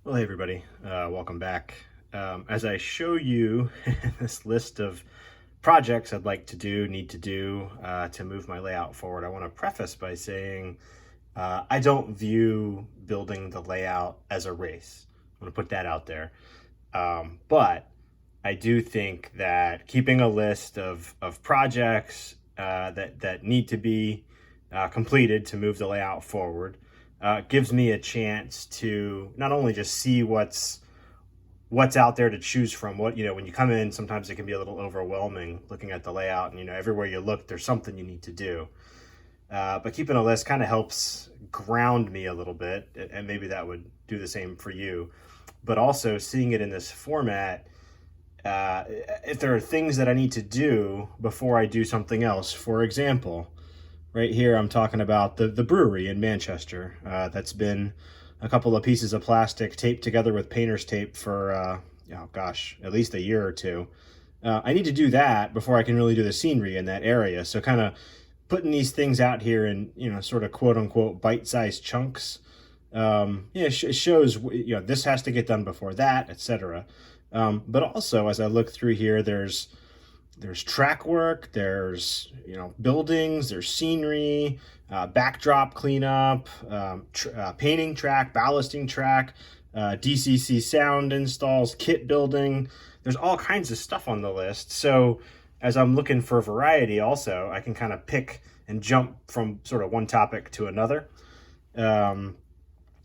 Well, hey everybody, welcome back. As I show you this list of projects I'd like to do, need to do to move my layout forward, I want to preface by saying I don't view building the layout as a race. I want to put that out there. But I do think that keeping a list of projects that need to be completed to move the layout forward gives me a chance to not only just see what's out there to choose from. What, when you come in, sometimes it can be a little overwhelming looking at the layout, and everywhere you look there's something you need to do. But keeping a list kind of helps ground me a little bit, and maybe that would do the same for you. But also seeing it in this format, if there are things that I need to do before I do something else. For example, right here I'm talking about the brewery in Manchester that's been a couple of pieces of plastic taped together with painter's tape for oh gosh, at least a year or two. I need to do that before I can really do the scenery in that area. So kind of putting these things out here in sort of quote unquote bite-sized chunks. Yeah, it shows this has to get done before that, etc. But also, as I look through here, there's track work, there's buildings, there's scenery, backdrop cleanup, painting track, ballasting track, DCC sound installs, kit building. There's all kinds of stuff on the list. So as I'm looking for variety, also I can kind of pick and jump from sort of one topic to another.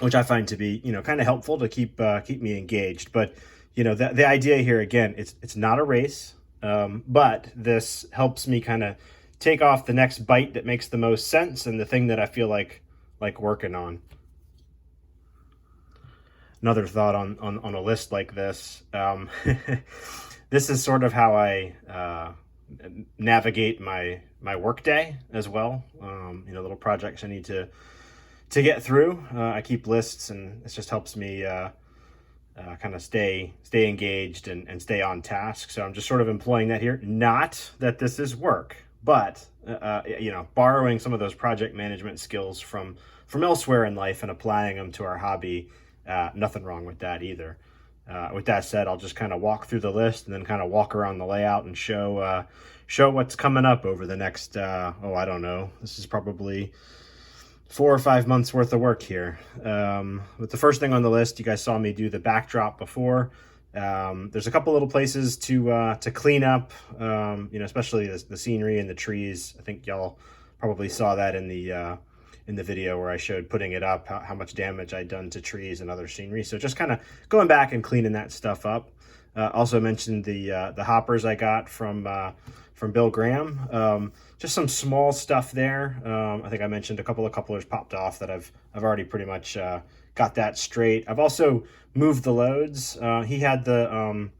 Which I find to be, kind of helpful to keep me engaged. But the idea here again, it's not a race, but this helps me kind of take off the next bite that makes the most sense and the thing that I feel like working on. Another thought on a list like this. This is sort of how I navigate my work day as well. Little projects I need to get through. I keep lists, and it just helps me kind of stay engaged and stay on task. So I'm just sort of employing that here. Not that this is work, but borrowing some of those project management skills from elsewhere in life and applying them to our hobby. Nothing wrong with that either. With that said, I'll just kind of walk through the list and then kind of walk around the layout and show what's coming up over the next I don't know. This is probably 4 or 5 months worth of work here. With the first thing on the list, you guys saw me do the backdrop before. There's a couple little places to clean up, especially the scenery and the trees. I think y'all probably saw that in the video where I showed putting it up, how much damage I'd done to trees and other scenery. So just kind of going back and cleaning that stuff up. Also mentioned the hoppers I got from Bill Graham. Just some small stuff there. I think I mentioned a couple of couplers popped off that I've already pretty much got that straight. I've also moved the loads. He had the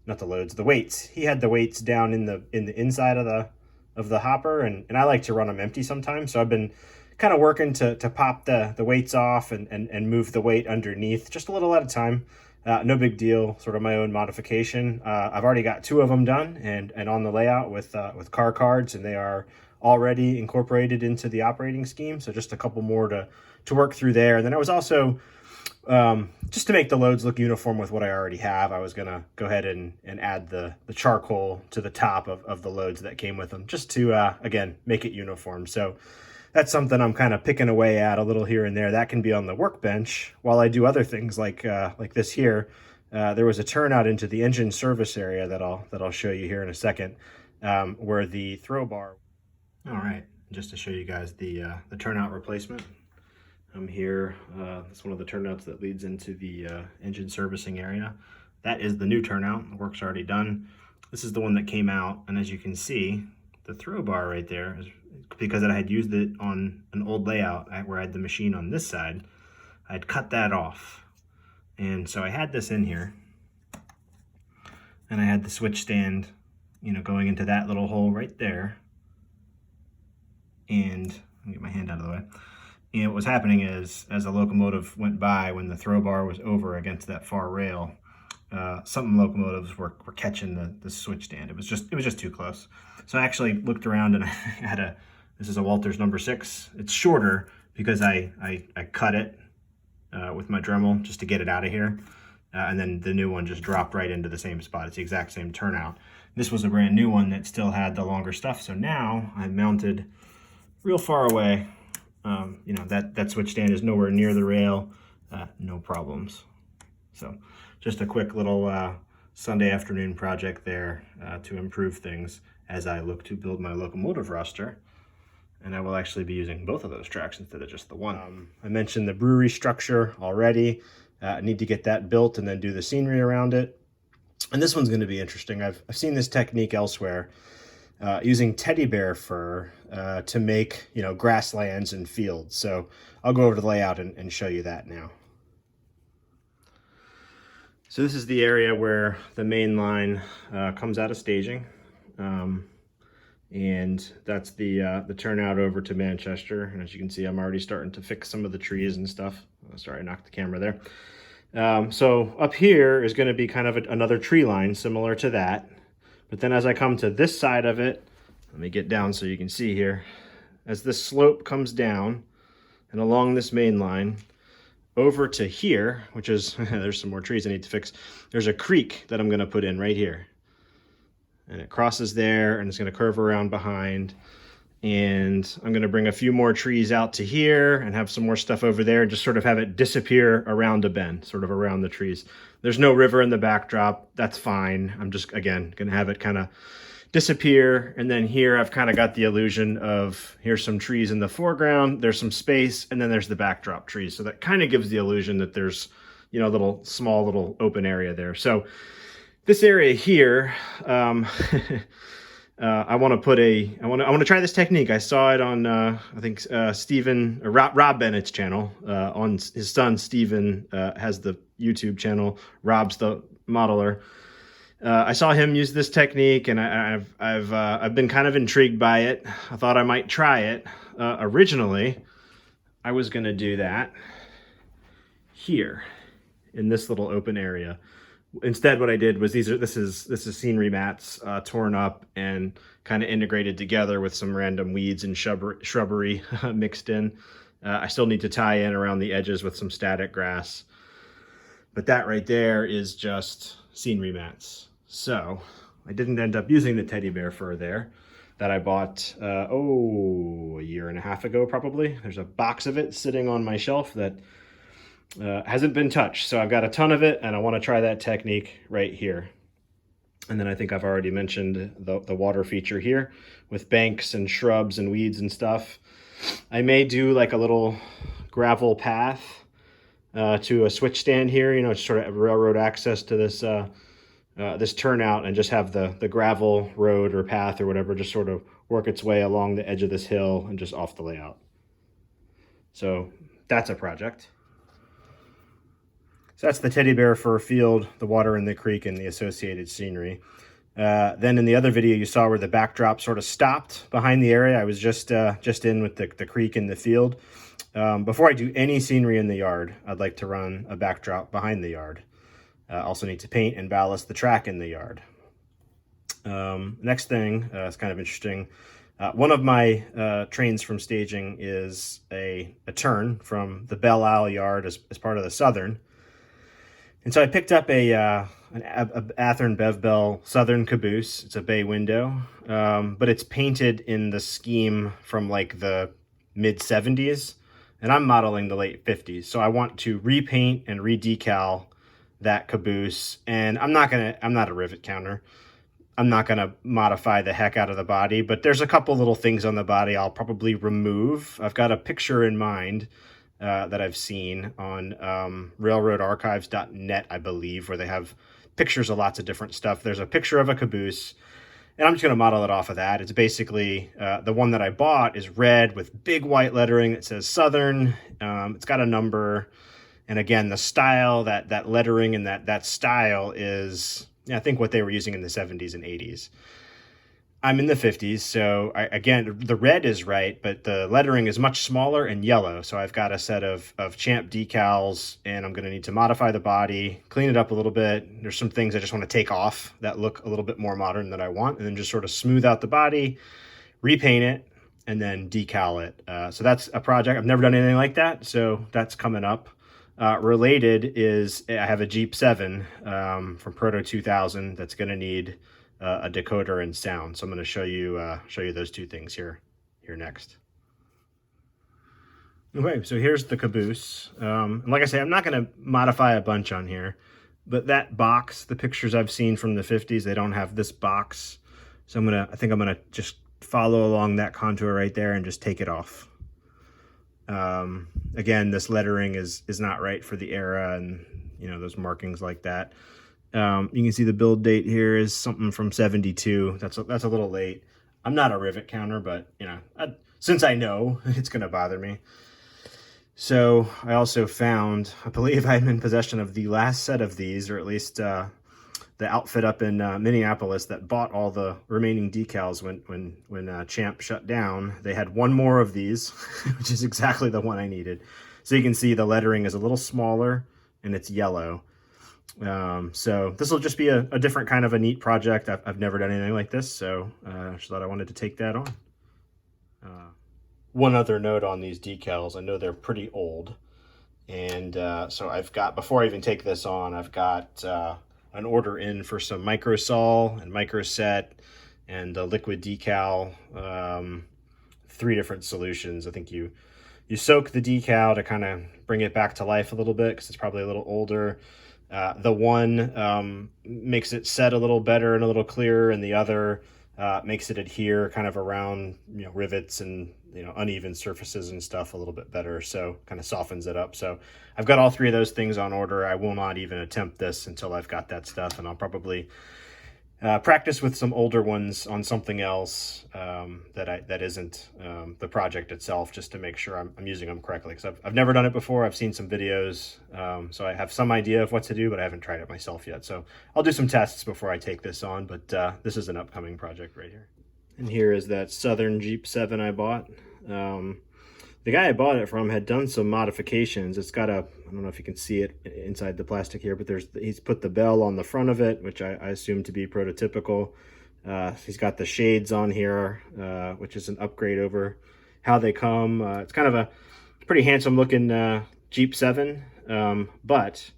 not the loads, the weights. He had the weights down in the inside of the hopper, and I like to run them empty sometimes. So I've been kind of working to pop the weights off and move the weight underneath just a little at a time. No big deal, sort of my own modification. I've already got 2 of them done and on the layout with car cards, and they are already incorporated into the operating scheme. So just a couple more to work through there. And then I was also, just to make the loads look uniform with what I already have, I was gonna go ahead and add the charcoal to the top of the loads that came with them, just to, again, make it uniform. So that's something I'm kind of picking away at a little here and there. That can be on the workbench while I do other things like this here. There was a turnout into the engine service area that I'll show you here in a second, where the throw bar. All right, just to show you guys the turnout replacement. I'm here. That's one of the turnouts that leads into the engine servicing area. That is the new turnout. The work's already done. This is the one that came out, and as you can see, the throw bar right there is because I had used it on an old layout where I had the machine on this side. I'd cut that off, and so I had this in here, and I had the switch stand, going into that little hole right there. And let me get my hand out of the way. And what was happening is, as the locomotive went by, when the throw bar was over against that far rail, some locomotives were catching the switch stand. It was just too close. So I actually looked around and I had this is a Walters number 6. It's shorter because I cut it with my Dremel just to get it out of here. And then the new one just dropped right into the same spot. It's the exact same turnout. This was a brand new one that still had the longer stuff. So now I'm mounted real far away. You know, that switch stand is nowhere near the rail. No problems. So just a quick little Sunday afternoon project there to improve things as I look to build my locomotive roster. And I will actually be using both of those tracks instead of just the one. I mentioned the brewery structure already. I need to get that built and then do the scenery around it. And this one's going to be interesting. I've seen this technique elsewhere, using teddy bear fur to make, you know, grasslands and fields. So I'll go over to the layout and show you that now. So this is the area where the main line comes out of staging. And that's the turnout over to Manchester. And as you can see, I'm already starting to fix some of the trees and stuff. Oh, sorry, I knocked the camera there. So up here is going to be kind of another tree line similar to that. But then as I come to this side of it, let me get down so you can see here. As this slope comes down and along this main line over to here, which is, there's some more trees I need to fix. There's a creek that I'm going to put in right here. And it crosses there and it's going to curve around behind. And I'm going to bring a few more trees out to here and have some more stuff over there and just sort of have it disappear around a bend, sort of around the trees. There's no river in the backdrop. That's fine. I'm just, again, going to have it kind of disappear. And then here I've kind of got the illusion of here's some trees in the foreground, there's some space, and then there's the backdrop trees. So that kind of gives the illusion that there's, you know, a little small little open area there. So this area here, I want to put I want to try this technique. I saw it on I think Rob Bennett's channel. On his son Steven has the YouTube channel. Rob's the modeler. I saw him use this technique, and I've been kind of intrigued by it. I thought I might try it. Originally, I was going to do that here in this little open area. Instead, what I did was this is scenery mats torn up and kind of integrated together with some random weeds and shrubbery mixed in. I still need to tie in around the edges with some static grass. But that right there is just scenery mats. So I didn't end up using the teddy bear fur there that I bought, a year and a half ago probably. There's a box of it sitting on my shelf that hasn't been touched. So I've got a ton of it and I want to try that technique right here. And then I think I've already mentioned the water feature here with banks and shrubs and weeds and stuff. I may do like a little gravel path to a switch stand here, you know, sort of railroad access to this this turnout, and just have the gravel road or path or whatever just sort of work its way along the edge of this hill and just off the layout. So that's a project. So that's the teddy bear fur field, the water in the creek, and the associated scenery. Then in the other video you saw where the backdrop sort of stopped behind the area. I was just in with the creek in the field. Before I do any scenery in the yard, I'd like to run a backdrop behind the yard. Also need to paint and ballast the track in the yard. Next thing, it's kind of interesting. One of my trains from staging is a turn from the Belle Isle yard as part of the Southern. And so I picked up an Athearn Bev Bell Southern caboose. It's a bay window, but it's painted in the scheme from like the mid 70s, and I'm modeling the late 50s. So I want to repaint and redecal that caboose. And I'm not a rivet counter. I'm not gonna modify the heck out of the body, but there's a couple little things on the body I'll probably remove. I've got a picture in mind that I've seen on railroadarchives.net, I believe, where they have pictures of lots of different stuff. There's a picture of a caboose, and I'm just going to model it off of that. It's basically, the one that I bought is red with big white lettering that says Southern. It's got a number. And again, the style, that lettering and that style is, I think, what they were using in the 70s and 80s. I'm in the 50s, so again, the red is right, but the lettering is much smaller and yellow. So I've got a set of Champ decals, and I'm going to need to modify the body, clean it up a little bit. There's some things I just want to take off that look a little bit more modern that I want, and then just sort of smooth out the body, repaint it, and then decal it. So that's a project. I've never done anything like that, so that's coming up. Related is I have a Jeep 7 from Proto 2000 that's going to need a decoder and sound. So I'm going to show you those two things here next. Okay, so here's the caboose. And like I say, I'm not going to modify a bunch on here, but that box, the pictures I've seen from the 50s, they don't have this box. So I think I'm gonna just follow along that contour right there and just take it off. Again, this lettering is not right for the era, and you know, those markings like that. You can see the build date here is something from 72. That's a little late. I'm not a rivet counter, but you know, since I know it's gonna bother me. So I also found, I believe I'm in possession of the last set of these, or at least the outfit up in Minneapolis that bought all the remaining decals when Champ shut down. They had one more of these, which is exactly the one I needed. So you can see the lettering is a little smaller and it's yellow. So this will just be a different kind of a neat project. I've never done anything like this, so I just thought I wanted to take that on. One other note on these decals, I know they're pretty old, and so I've got, before I even take this on, I've got an order in for some microsol and microset and a liquid decal, 3 different solutions. I think you soak the decal to kind of bring it back to life a little bit because it's probably a little older. The one makes it set a little better and a little clearer, and the other makes it adhere kind of around, you know, rivets and, you know, uneven surfaces and stuff a little bit better, so kind of softens it up. So I've got all 3 of those things on order. I will not even attempt this until I've got that stuff, and I'll probably practice with some older ones on something else that isn't the project itself, just to make sure I'm using them correctly, because I've never done it before. I've seen some videos, so I have some idea of what to do, but I haven't tried it myself yet. So I'll do some tests before I take this on, but this is an upcoming project right here. And here is that Southern Jeep 7 I bought. The guy I bought it from had done some modifications. It's got I don't know if you can see it inside the plastic here, but he's put the bell on the front of it, which I assume to be prototypical. He's got the shades on here, which is an upgrade over how they come. It's kind of a pretty handsome looking Jeep 7, but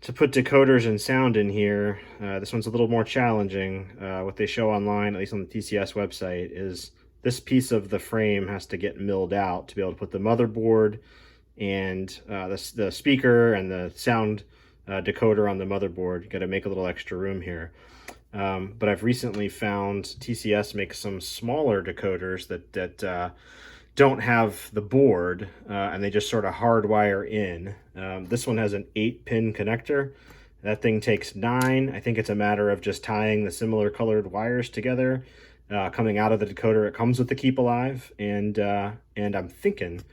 to put decoders and sound in here, this one's a little more challenging. What they show online, at least on the TCS website, is this piece of the frame has to get milled out to be able to put the motherboard and the speaker and the sound decoder on the motherboard. You got to make a little extra room here. But I've recently found TCS makes some smaller decoders that don't have the board, and they just sort of hardwire in. This one has an 8-pin connector. That thing takes 9. I think it's a matter of just tying the similar colored wires together. Coming out of the decoder, it comes with the Keep Alive, and I'm thinking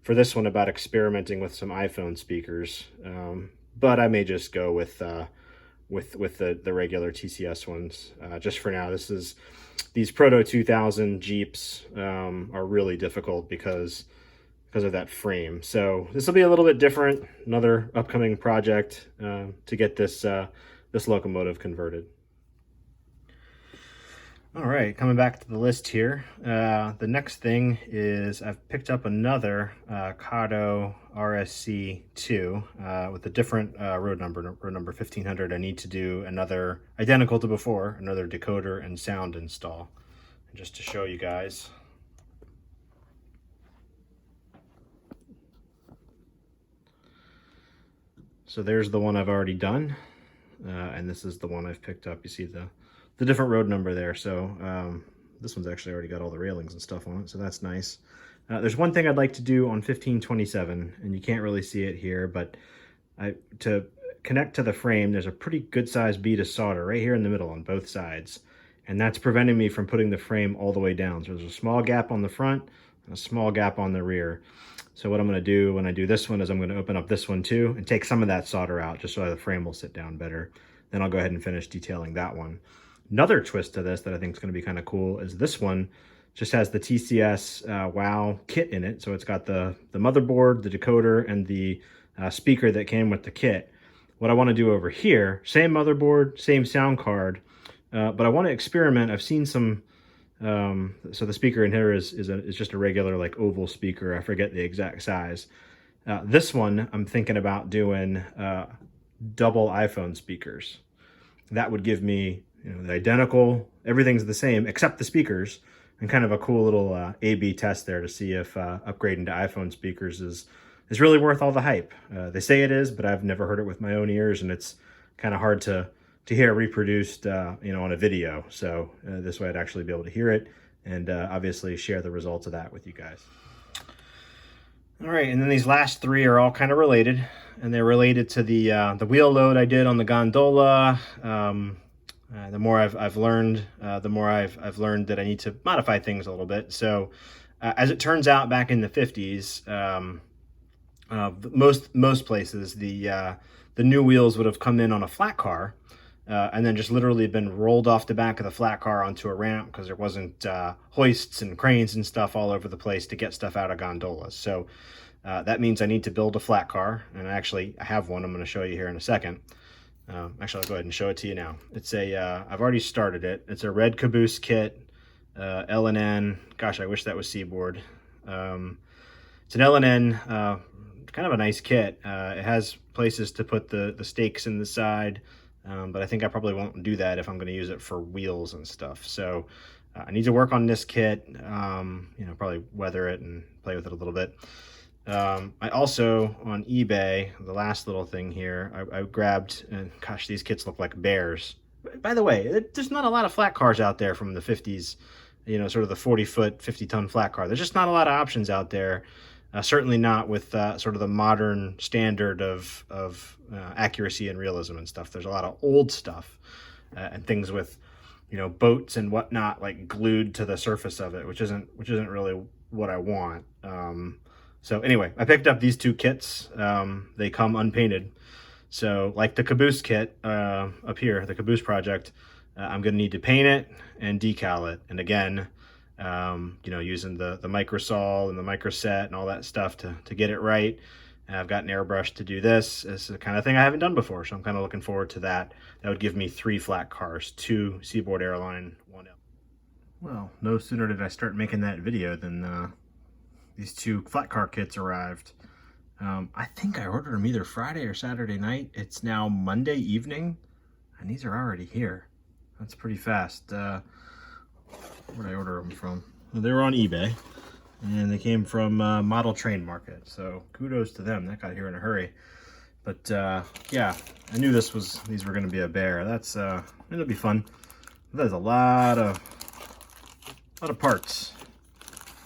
for this one about experimenting with some iPhone speakers, but I may just go with the regular TCS ones just for now. These Proto 2000 Jeeps are really difficult because of that frame. So this will be a little bit different. Another upcoming project to get this locomotive converted. All right, coming back to the list here. The next thing is I've picked up another Kato RSC2 with a different road number 1500. I need to do another, identical to before, another decoder and sound install. And just to show you guys. So there's the one I've already done, and this is the one I've picked up. You see the different road number there. So this one's actually already got all the railings and stuff on it, so that's nice. There's one thing I'd like to do on 1527, and you can't really see it here, but to connect to the frame, there's a pretty good sized bead of solder right here in the middle on both sides, and that's preventing me from putting the frame all the way down. So there's a small gap on the front and a small gap on the rear. So what I'm going to do when I do this one is I'm going to open up this one too and take some of that solder out just so the frame will sit down better. Then I'll go ahead and finish detailing that one. Another twist to this that I think is going to be kind of cool is this one just has the TCS WOW kit in it. So it's got the motherboard, the decoder, and the speaker that came with the kit. What I want to do over here, same motherboard, same sound card, but I want to experiment. I've seen some, so the speaker in here is just a regular like oval speaker. I forget the exact size. This one, I'm thinking about doing double iPhone speakers. That would give me, the identical, everything's the same except the speakers, and kind of a cool little A/B test there to see if upgrading to iPhone speakers is really worth all the hype. They say it is, but I've never heard it with my own ears, and it's kind of hard to hear reproduced, on a video. So this way I'd actually be able to hear it and obviously share the results of that with you guys. All right, and then these last three are all kind of related, and they're related to the wheel load I did on the gondola. The more I've learned, the more I've learned that I need to modify things a little bit. So, as it turns out, back in the 50s, most places the new wheels would have come in on a flat car, and then just literally been rolled off the back of the flat car onto a ramp because there wasn't hoists and cranes and stuff all over the place to get stuff out of gondolas. So that means I need to build a flat car, and I have one. I'm going to show you here in a second. Actually, I'll go ahead and show it to you now. It's I've already started it. It's a red caboose kit, L&N. Gosh, I wish that was Seaboard. It's an L&N, kind of a nice kit. It has places to put the stakes in the side. But I think I probably won't do that if I'm going to use it for wheels and stuff. So I need to work on this kit, probably weather it and play with it a little bit. I also, on eBay, the last little thing here, I grabbed, and gosh, these kits look like bears. By the way, there's not a lot of flat cars out there from the 50s, sort of the 40-foot, 50-ton flat car. There's just not a lot of options out there. Certainly not with sort of the modern standard of accuracy and realism and stuff. There's a lot of old stuff and things with, boats and whatnot like glued to the surface of it, which isn't really what I want. So anyway, I picked up these two kits. They come unpainted. So like the caboose kit up here, the caboose project, I'm going to need to paint it and decal it. And again, using the microsol and the microset and all that stuff to get it right. And I've got an airbrush to do this. It's the kind of thing I haven't done before, so I'm kind of looking forward to that. That would give me 3 flat cars, 2 Seaboard Airline, 1 L. Well, no sooner did I start making that video than these 2 flat car kits arrived. I think I ordered them either Friday or Saturday night. It's now Monday evening, and these are already here. That's pretty fast. Where'd I order them from? Well, they were on eBay, and they came from Model Train Market, so kudos to them. That got here in a hurry. But yeah, I knew these were going to be a bear. That's it'll be fun. There's a lot of parts,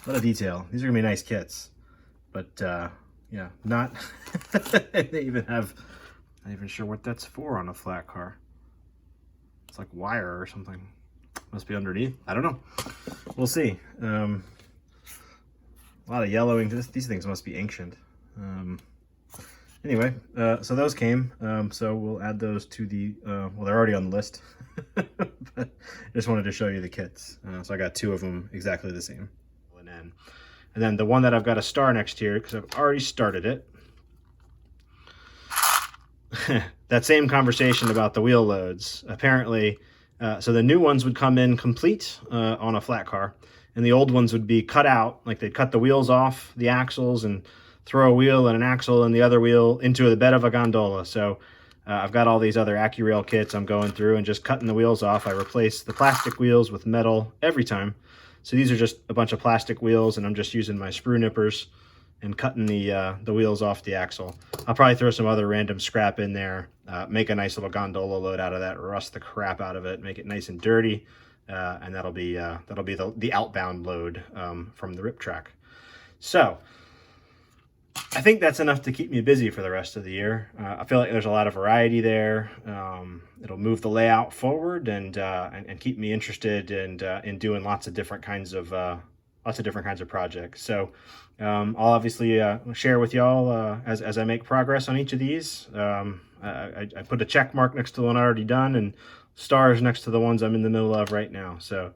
a lot of detail. These are gonna be nice kits, but yeah, not. They even have. I'm not even sure what that's for on a flat car. It's like wire or something. Must be underneath. I don't know. We'll see. A lot of yellowing. These things must be ancient. Anyway, so those came. So we'll add those to the. Well, they're already on the list. But I just wanted to show you the kits. So I got 2 of them exactly the same. And then the one that I've got a star next here because I've already started it. That same conversation about the wheel loads. Apparently. So the new ones would come in complete on a flat car, and the old ones would be cut out, like they'd cut the wheels off the axles and throw a wheel and an axle and the other wheel into the bed of a gondola. So I've got all these other AccuRail kits I'm going through and just cutting the wheels off. I replace the plastic wheels with metal every time. So these are just a bunch of plastic wheels, and I'm just using my sprue nippers and cutting the wheels off the axle. I'll probably throw some other random scrap in there, make a nice little gondola load out of that, rust the crap out of it, make it nice and dirty, and that'll be the outbound load from the rip track. So I think that's enough to keep me busy for the rest of the year. I feel like there's a lot of variety there. It'll move the layout forward and keep me interested in doing lots of different kinds of projects. So I'll obviously share with y'all as I make progress on each of these. I put a check mark next to the one I already done and stars next to the ones I'm in the middle of right now. So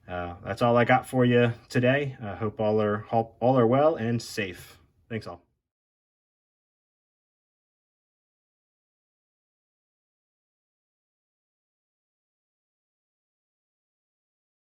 that's all I got for you today. I hope all are well and safe. Thanks all.